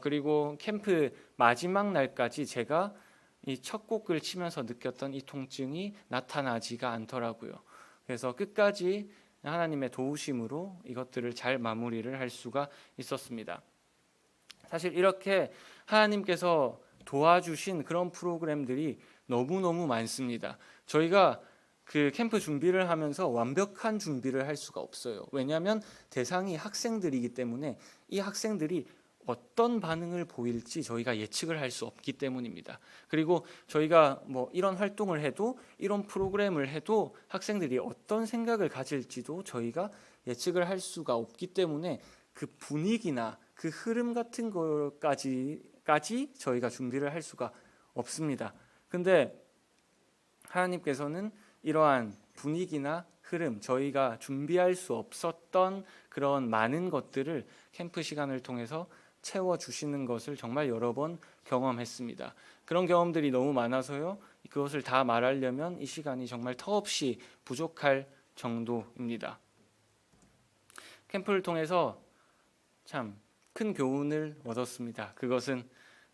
그리고 캠프 마지막 날까지 제가 이 첫 곡을 치면서 느꼈던 이 통증이 나타나지가 않더라고요. 그래서 끝까지 하나님의 도우심으로 이것들을 잘 마무리를 할 수가 있었습니다. 사실 이렇게 하나님께서 도와주신 그런 프로그램들이 너무너무 많습니다. 저희가 그 캠프 준비를 하면서 완벽한 준비를 할 수가 없어요. 왜냐하면 대상이 학생들이기 때문에 이 학생들이 어떤 반응을 보일지 저희가 예측을 할 수 없기 때문입니다. 그리고 저희가 이런 활동을 해도, 이런 프로그램을 해도 학생들이 어떤 생각을 가질지도 저희가 예측을 할 수가 없기 때문에 그 분위기나 그 흐름 같은 것까지 저희가 준비를 할 수가 없습니다. 근데 하나님께서는 이러한 분위기나 흐름, 저희가 준비할 수 없었던 그런 많은 것들을 캠프 시간을 통해서 채워주시는 것을 정말 여러 번 경험했습니다. 그런 경험들이 너무 많아서요, 그것을 다 말하려면 이 시간이 정말 터없이 부족할 정도입니다. 캠프를 통해서 참 큰 교훈을 얻었습니다. 그것은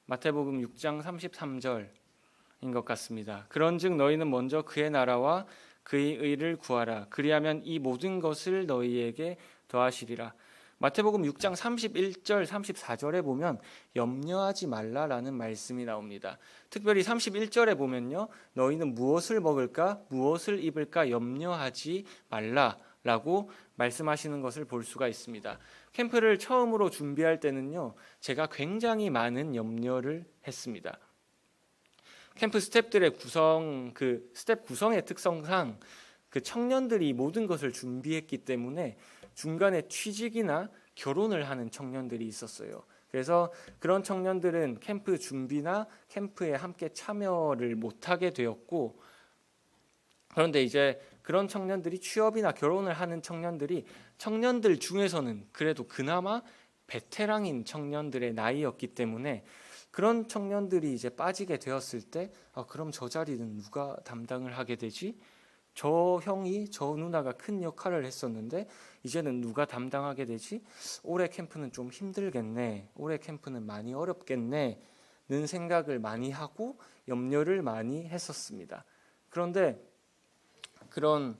마태복음 6장 33절인 것 같습니다. 그런즉 너희는 먼저 그의 나라와 그의 의를 구하라. 그리하면 이 모든 것을 너희에게 더하시리라. 마태복음 6장 31절 34절에 보면 염려하지 말라라는 말씀이 나옵니다. 특별히 31절에 보면요, 너희는 무엇을 먹을까 무엇을 입을까 염려하지 말라라고 말씀하시는 것을 볼 수가 있습니다. 캠프를 처음으로 준비할 때는요, 제가 굉장히 많은 염려를 했습니다. 캠프 스텝들의 스텝 구성의 특성상 그 청년들이 모든 것을 준비했기 때문에 중간에 취직이나 결혼을 하는 청년들이 있었어요. 그래서 그런 청년들은 캠프 준비나 캠프에 함께 참여를 못하게 되었고, 그런데 이제 그런 청년들이 취업이나 결혼을 하는 청년들 중에서는 그래도 그나마 베테랑인 청년들의 나이였기 때문에 그런 청년들이 이제 빠지게 되었을 때 그럼 저 자리는 누가 담당을 하게 되지? 저 형이 저 누나가 큰 역할을 했었는데 이제는 누가 담당하게 되지? 올해 캠프는 좀 힘들겠네. 올해 캠프는 많이 어렵겠네. 는 생각을 많이 하고 염려를 많이 했었습니다. 그런데 그런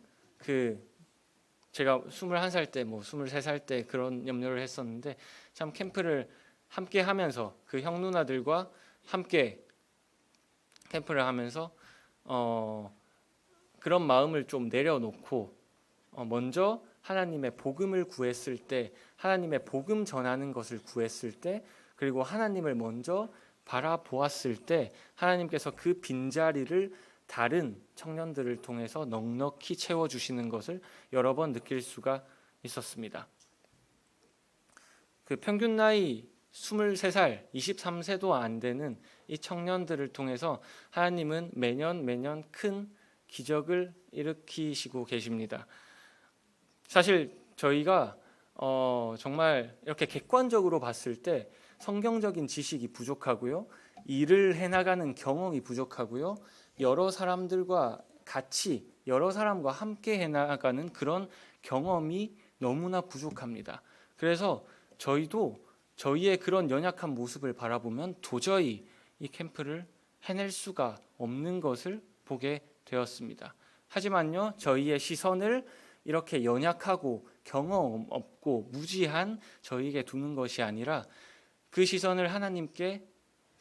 제가 21살 때 23살 때 그런 염려를 했었는데 참 캠프를 함께 하면서 그 형 누나들과 함께 캠프를 하면서 그런 마음을 좀 내려놓고 먼저 하나님의 복음을 구했을 때, 하나님의 복음 전하는 것을 구했을 때, 그리고 하나님을 먼저 바라보았을 때 하나님께서 그 빈자리를 다른 청년들을 통해서 넉넉히 채워주시는 것을 여러 번 느낄 수가 있었습니다. 그 평균 나이 23살, 23세도 안 되는 이 청년들을 통해서 하나님은 매년 큰 기적을 일으키시고 계십니다. 사실 저희가 정말 이렇게 객관적으로 봤을 때 성경적인 지식이 부족하고요, 일을 해나가는 경험이 부족하고요, 여러 사람들과 같이 여러 사람과 함께 해나가는 그런 경험이 너무나 부족합니다. 그래서 저희도 저희의 그런 연약한 모습을 바라보면 도저히 이 캠프를 해낼 수가 없는 것을 보게 되었습니다. 하지만요, 저희의 시선을 이렇게 연약하고 경험 없고 무지한 저희에게 두는 것이 아니라 그 시선을 하나님께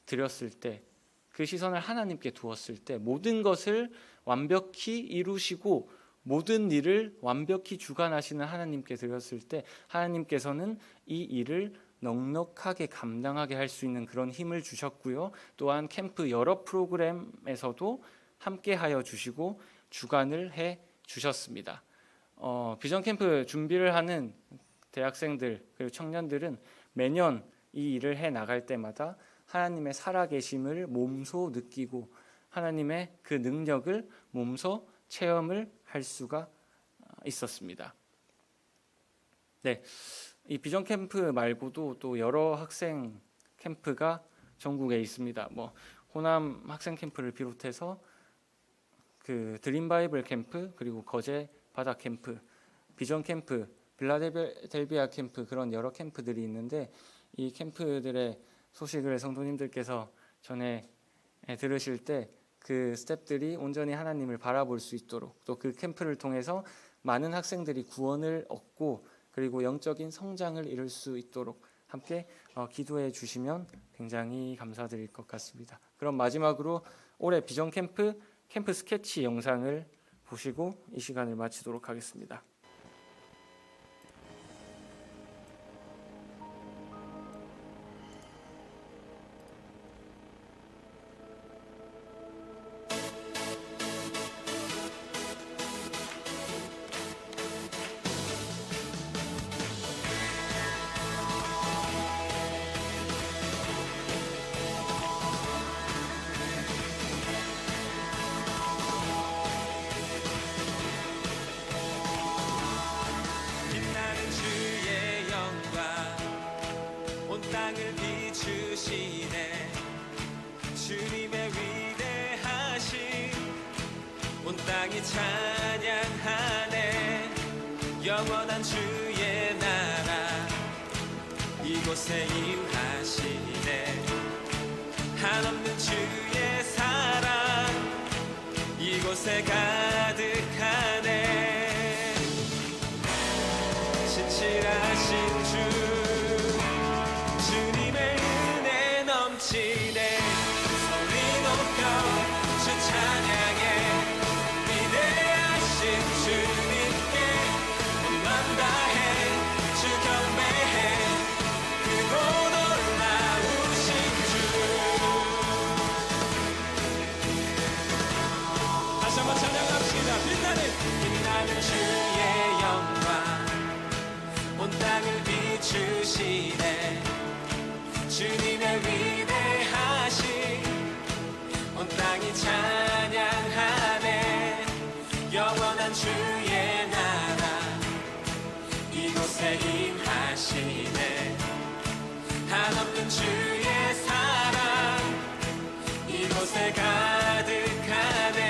드렸을 때, 그 시선을 하나님께 두었을 때 모든 것을 완벽히 이루시고 모든 일을 완벽히 주관하시는 하나님께 드렸을 때 하나님께서는 이 일을 넉넉하게 감당하게 할 수 있는 그런 힘을 주셨고요. 또한 캠프 여러 프로그램에서도 함께하여 주시고 주관을 해 주셨습니다. 비전 캠프 준비를 하는 대학생들 그리고 청년들은 매년 이 일을 해 나갈 때마다 하나님의 살아계심을 몸소 느끼고 하나님의 그 능력을 몸소 체험을 할 수가 있었습니다. 네, 이 비전 캠프 말고도 또 여러 학생 캠프가 전국에 있습니다. 호남 학생 캠프를 비롯해서 그 드림 바이블 캠프, 그리고 거제 바다 캠프, 비전 캠프, 빌라델비아 캠프, 그런 여러 캠프들이 있는데 이 캠프들의 소식을 성도님들께서 전에 들으실 때 그 스태프들이 온전히 하나님을 바라볼 수 있도록, 또 그 캠프를 통해서 많은 학생들이 구원을 얻고 그리고 영적인 성장을 이룰 수 있도록 함께 기도해 주시면 굉장히 감사드릴 것 같습니다. 그럼 마지막으로 올해 비전 캠프 스케치 영상을 보시고 이 시간을 마치도록 하겠습니다. 땅을 비추시네. 주님의 위대하심 온 땅이 찬양하네. 영원한 주의 나라 이곳에 임하시네. 한없는 주의 사랑 이곳에 가득하네. 신실하신 주 주님의 은혜 넘치네. 소리 높여 주 찬양해. 위대하신 주님께 맘 다해 주 경배해. 크고 놀라우신 주. 다시 한번 찬양합시다. 빛나는 주의 영광 온 땅을 비추시네. 주님의 위대하심 온 땅이 찬양하네. 영원한 주의 나라 이곳에 임하시네. 한없는 주의 사랑 이곳에 가득하네.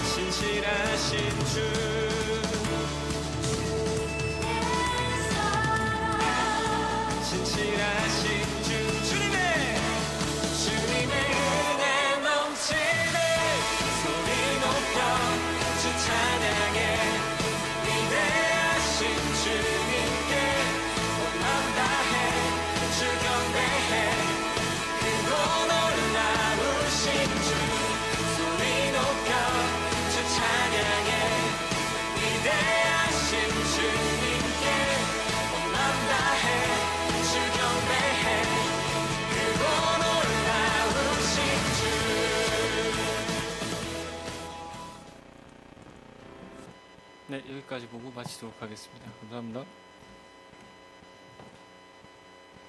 신실하신 주 신실하신 주 주님의 은혜 넘치네 소리 높여 주 찬양해 위대하신 주님께 온 마음 다해 주 경배해 크고 놀라우신 주 소리 높여 주 찬양해 위대하신 주님께 온 마음 다해 주 경배해 크고 놀라우신 주. 네, 여기까지 보고 마치도록 하겠습니다. 감사합니다.